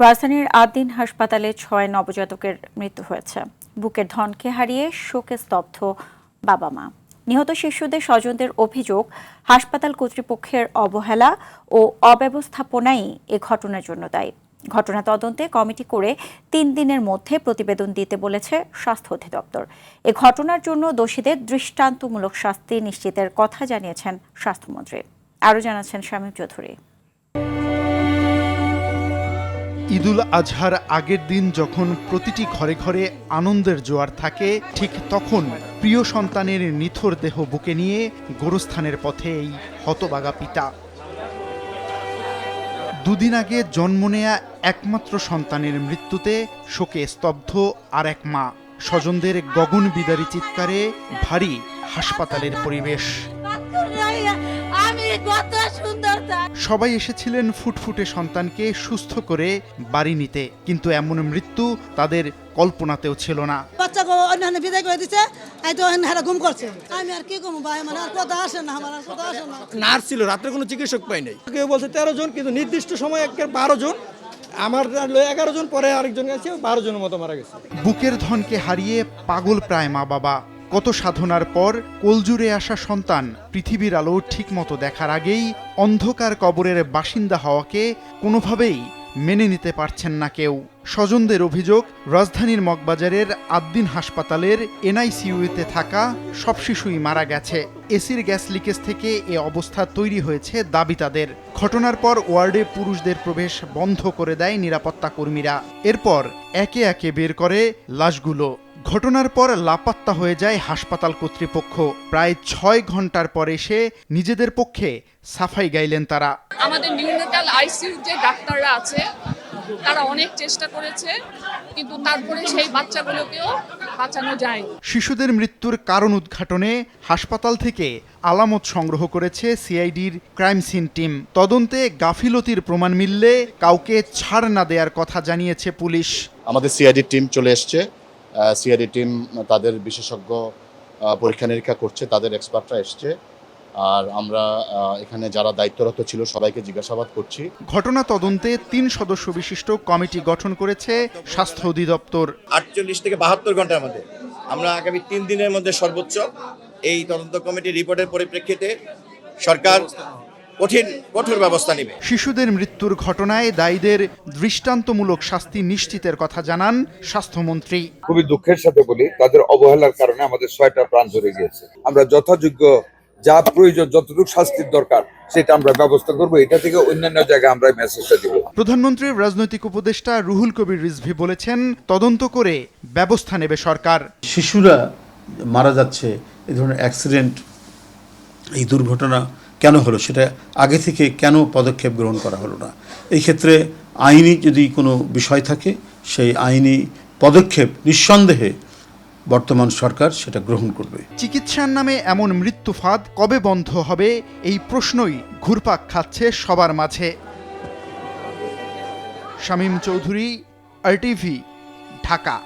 রাজধানীর আদ্দিন হাসপাতালে ৬ নবজাতকের মৃত্যু হয়েছে। বুকের ধনকে হারিয়ে শোকে স্তব্ধ বাবা মা। নিহত শিশুদের স্বজনদের অভিযোগ, হাসপাতাল কর্তৃপক্ষের অবহেলা ও অব্যবস্থাপনাই এ ঘটনার জন্য দায়ী। ঘটনা তদন্তে কমিটি করে ৩ দিনের মধ্যে প্রতিবেদন দিতে বলেছে স্বাস্থ্য অধিদপ্তর। এ ঘটনার জন্য দোষীদের দৃষ্টান্তমূলক শাস্তি নিশ্চিতের কথা জানিয়েছেন স্বাস্থ্যমন্ত্রী। আরও জানাচ্ছেন শামীম চৌধুরী। ঈদুল আজহার আগের দিন যখন প্রতিটি ঘরে ঘরে আনন্দের জোয়ার থাকে, ঠিক তখন প্রিয় সন্তানের নিথর দেহ বুকে নিয়ে গোরস্থানের পথে এই হতবাগা পিতা। দুদিন আগে জন্ম নেয়া একমাত্র সন্তানের মৃত্যুতে শোকে স্তব্ধ আর এক মা। স্বজনদের গগন বিদারী চিৎকারে ভারী হাসপাতালের পরিবেশ। সবাই এসেছিলেন ফুটফুটে সন্তানকে সুস্থ করে বাড়ি নিতে, কিন্তু এমন মৃত্যু তাদের কল্পনাতেও ছিল না। বাচ্চাকে অন্যান্য বিদায় করে দিচ্ছে, এই তো ঘুম করছে। আমি আর কি করবো ভাই, আমার আর কথা আসে না, আমার আর কথা আসে না। নার্স ছিল, রাত্রে কোনো চিকিৎসক পাই নাই। কেউ বলছে 13 জন, কিন্তু নির্দিষ্ট সময় 12 জন। আমার 11 জন, পরে আরেকজন গেছে, 12 জনের মতো মারা গেছে। বুকের ধনকে হারিয়ে পাগল প্রায় মা বাবা। কত সাধনার পর কোলজুড়ে আসা সন্তান পৃথিবীর আলো ঠিকমতো দেখার আগেই অন্ধকার কবরের বাসিন্দা হওয়াকে কোনোভাবেই মেনে নিতে পারছেন না কেউ। স্বজনদের অভিযোগ, রাজধানীর মগবাজারের আদ্দিন হাসপাতালের এনআইসিইউতে থাকা সব শিশুই মারা গেছে। এসির গ্যাস লিকেজ থেকে এ অবস্থা তৈরি হয়েছে দাবি তাদের। ঘটনার পর ওয়ার্ডে পুরুষদের প্রবেশ বন্ধ করে দেয় নিরাপত্তা কর্মীরা। এরপর একে একে বের করে লাশগুলো। ঘটনার পর লাপাত্তা হয়ে যায় হাসপাতাল কর্তৃপক্ষ। প্রায় 6 ঘন্টার পর এসে নিজেদের পক্ষে সাফাই গাইলেন তারা। আমাদের নিউনেটাল আইসিইউ যে ডাক্তাররা আছে তারা অনেক চেষ্টা করেছে, কিন্তু তারপরে সেই বাচ্চাগুলোকেও বাঁচানো যায়। শিশুদের মৃত্যুর কারণ উদ্ঘাটনে হাসপাতাল থেকে আলামত সংগ্রহ করেছে সিআইডির ক্রাইম সিন টিম। তদন্তে গাফিলতির প্রমাণ মিললে কাউকে ছাড় না দেওয়ার কথা জানিয়েছে পুলিশ। আমাদের সিআইডি টিম চলে এসছে। সিআইডি টিম তাদের বিশেষজ্ঞ পরীক্ষা নিরীক্ষা করছে, তাদের এক্সপার্টরা এসছে। আর আমরা এখানে যারা দায়িত্বরত ছিল সবাইকে জিজ্ঞাসাবাদ করছি। ঘটনা তদন্তে 3 সদস্য বিশিষ্ট কমিটি গঠন করেছে স্বাস্থ্য অধিদপ্তর। 48 থেকে 72 ঘন্টার মধ্যে আমরা আগামী 3 দিনের মধ্যে সর্বোচ্চ এই তদন্ত কমিটির রিপোর্টের পরিপ্রেক্ষিতে সরকার কঠোর ব্যবস্থা নেবে। শিশুদের মৃত্যুর ঘটনায় দায়ীদের দৃষ্টান্তমূলক শাস্তি নিশ্চিতের কথা জানান স্বাস্থ্যমন্ত্রী। খুবই দুঃখের সাথে বলি, তাদের অবহেলার কারণে আমাদের 6টা প্রাণ ঝরে গিয়েছে। আমরা যথাযোগ্য যা প্রয়োজন, যতটুকু শাস্তির দরকার সেটা আমরা ব্যবস্থা করব। এটা থেকে অন্যান্য জায়গায় আমরা মেসেজটা দিব। প্রধানমন্ত্রীর রাজনৈতিক উপদেষ্টা রুহুল কবির রিজভী বলেছেন, তদন্ত করে ব্যবস্থা নেবে সরকার। শিশুরা মারা যাচ্ছে, এই ধরনের অ্যাক্সিডেন্ট, এই দুর্ঘটনা কেন হলো, সেটা আগে থেকে কেন পদক্ষেপ গ্রহণ করা হলো না? এই ক্ষেত্রে আইনি যদি কোনো বিষয় থাকে, সেই আইনি পদক্ষেপ নিঃসন্দেহে বর্তমান সরকার সেটা গ্রহণ করবে। চিকিৎসার নামে এমন মৃত্যু ফাঁদ কবে বন্ধ হবে, এই প্রশ্নই ঘুরপাক খাচ্ছে সবার মাঝে। শামীম চৌধুরী, RTV, ঢাকা।